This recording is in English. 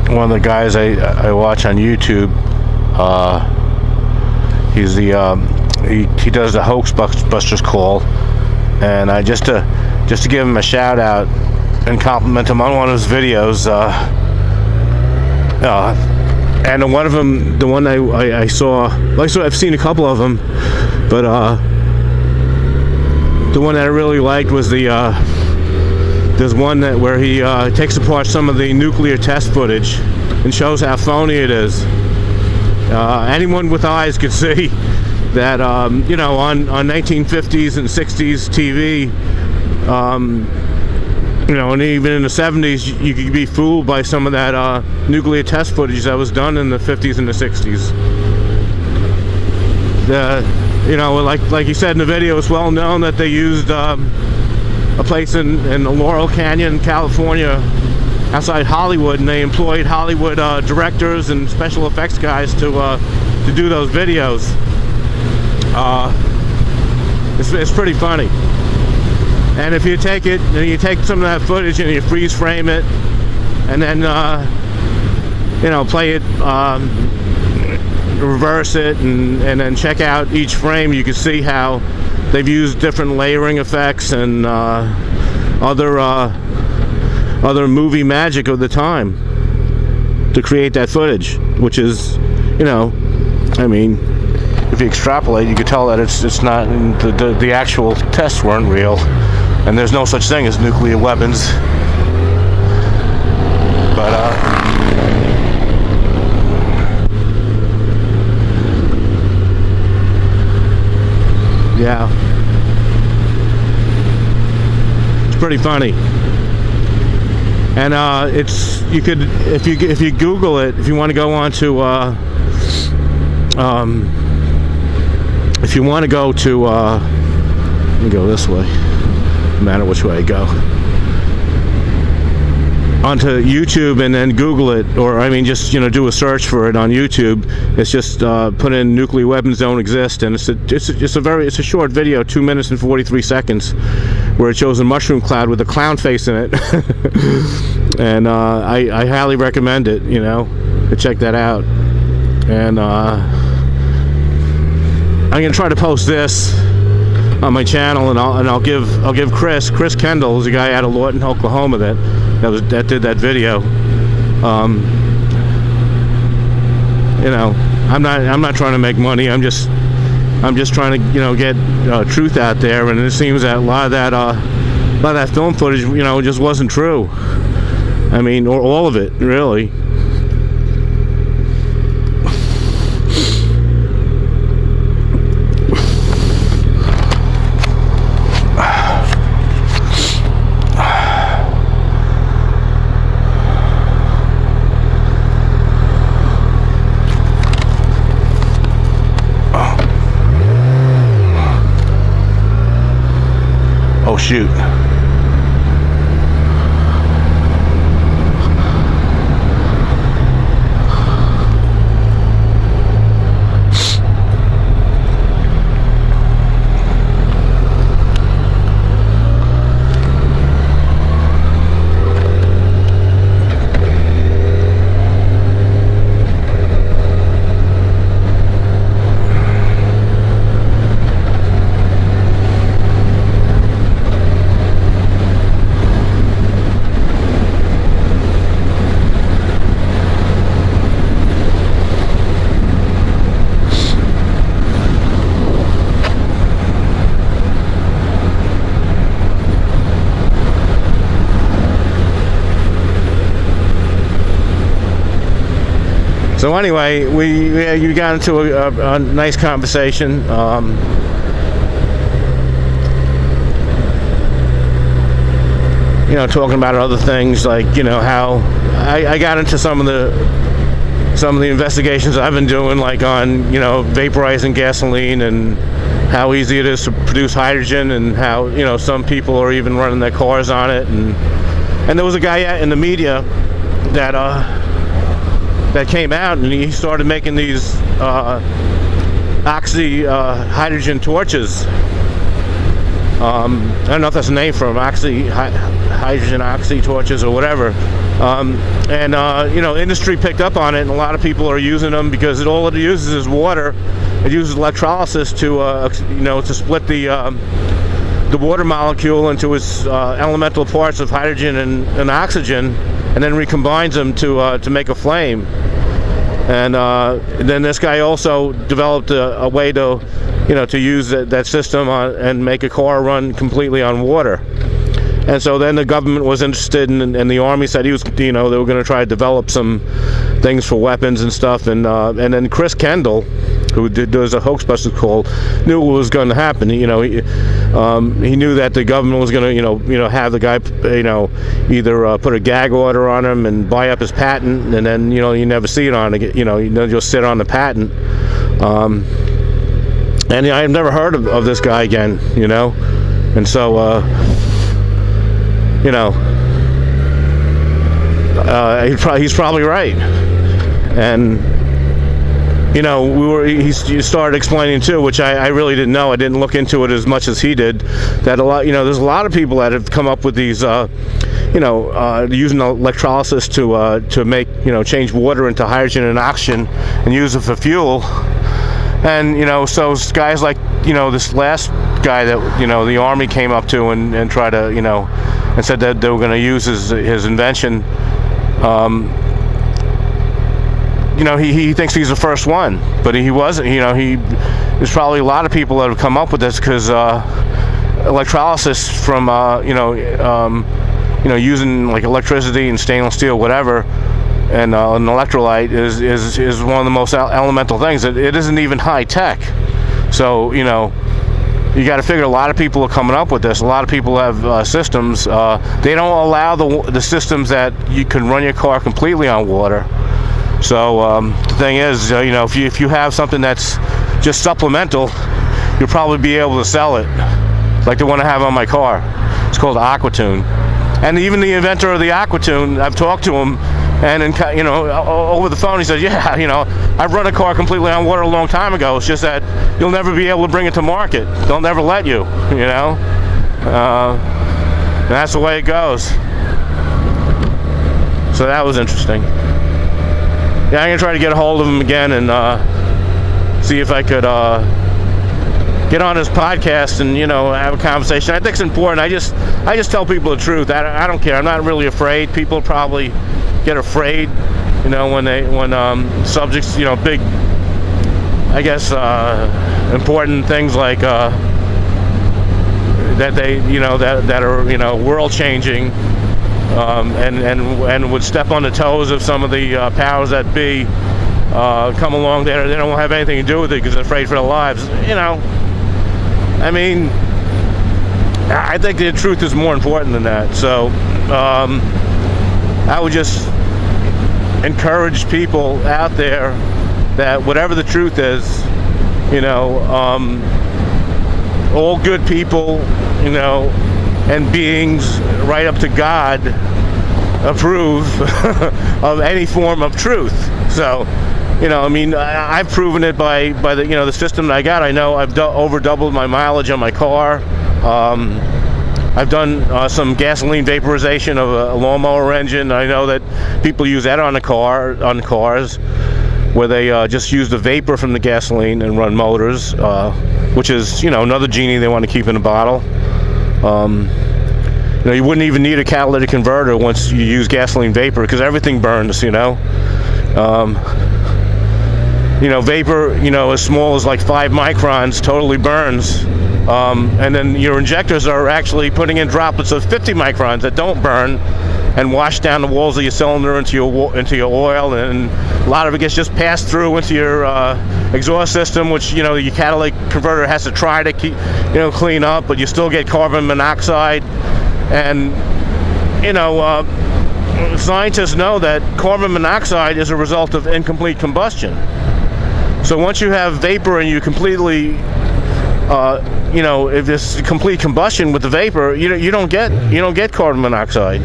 one of the guys I watch on YouTube. He's the he does the Hoax Busters call, and I just to give him a shout out and compliment him on one of his videos. And one of them, the one I saw, I've seen a couple of them, but the one that I really liked was there's one where he takes apart some of the nuclear test footage and shows how phony it is. Anyone with eyes could see that, you know, on 1950s and 60s TV, you know, and even in the 70s, you could be fooled by some of that nuclear test footage that was done in the 50s and the 60s. You know, like you said in the video, it's well known that they used a place in Laurel Canyon, California, outside Hollywood, and they employed Hollywood directors and special effects guys to do those videos. It's pretty funny. And if you take it, and you take some of that footage and you freeze frame it, and then you know, play it, reverse it, and then check out each frame, you can see how they've used different layering effects and other movie magic of the time to create that footage, which is, you know, I mean, if you extrapolate, you could tell that it's not, the actual tests weren't real, and there's no such thing as nuclear weapons. But yeah, it's pretty funny. And it's, you could, if you Google it, if you want to go on to if you want to go to let me go this way, no matter which way I go, onto YouTube and then Google it, or I mean just, you know, do a search for it on YouTube. It's just put in nuclear weapons don't exist, and it's a short video, 2 minutes and 43 seconds, where it shows a mushroom cloud with a clown face in it. And I highly recommend it, you know, to check that out. And I'm gonna try to post this on my channel, and I'll give Chris Kendall, who's a guy out of Lawton, Oklahoma, that did that video. You know, I'm not trying to make money. I'm just trying to, you know, get truth out there. And it seems that a lot of that film footage, you know, just wasn't true. I mean, or all of it, really. Oh shoot. So anyway, we got into a nice conversation. You know, talking about other things, like, you know, how I got into some of the investigations I've been doing, like on, you know, vaporizing gasoline and how easy it is to produce hydrogen, and how, you know, some people are even running their cars on it. And there was a guy in the media that came out, and he started making these hydrogen torches. I don't know if that's a name for them, hydrogen oxy torches or whatever. Industry picked up on it, and a lot of people are using them because all it uses is water. It uses electrolysis to split the water molecule into its elemental parts of hydrogen and oxygen, and then recombines them to make a flame. And then this guy also developed a way to use that system and make a car run completely on water. And so then the government was interested, and the Army said they were going to try to develop some things for weapons and stuff. And then Chris Kendall, who does a Hoaxbusters call, knew what was going to happen. He knew that the government was going to have the guy either put a gag order on him and buy up his patent, and then you never see it on again. You'll sit on the patent. And I've never heard of this guy again. And so. He's probably right. And he started explaining too, which I really didn't know. I didn't look into it as much as he did, that there's a lot of people that have come up with these using electrolysis to make change water into hydrogen and oxygen and use it for fuel. And so guys like this last guy that the Army came up to and tried to and said that they were going to use his invention. He thinks he's the first one, but he wasn't. There's probably a lot of people that have come up with this because electrolysis from using like electricity and stainless steel, whatever, and an electrolyte is one of the most elemental things. It isn't even high tech, so you got to figure a lot of people are coming up with this. A lot of people have systems. They don't allow the systems that you can run your car completely on water. So the thing is, if you have something that's just supplemental, you'll probably be able to sell it, like the one I have on my car. It's called Aquatune. And even the inventor of the Aquatune, I've talked to him, and over the phone he said, yeah, I've run a car completely on water a long time ago. It's just that you'll never be able to bring it to market. They'll never let you, and that's the way it goes. So that was interesting. Yeah, I'm gonna try to get a hold of him again and see if I could get on his podcast and have a conversation. I think it's important. I just tell people the truth. I don't care. I'm not really afraid. People probably get afraid, when subjects, big, I guess, important things like that they, that are, world changing, and would step on the toes of some of the powers that be, come along there. They don't have anything to do with it because they're afraid for their lives. I mean, I think the truth is more important than that. So I would just encourage people out there that whatever the truth is, all good people, and beings right up to God approve of any form of truth. So, I've proven it by the the system that I got. I know I've over doubled my mileage on my car. I've done some gasoline vaporization of a lawnmower engine. I know that people use that on cars, where they just use the vapor from the gasoline and run motors, which is another genie they want to keep in a bottle. You wouldn't even need a catalytic converter once you use gasoline vapor because everything burns. Vapor, as small as like 5 microns totally burns. And then your injectors are actually putting in droplets of 50 microns that don't burn and wash down the walls of your cylinder into your oil, and a lot of it gets just passed through into your exhaust system, which your catalytic converter has to try to keep clean up, but you still get carbon monoxide. And scientists know that carbon monoxide is a result of incomplete combustion. So once you have vapor and you completely if there's complete combustion with the vapor, you don't get carbon monoxide.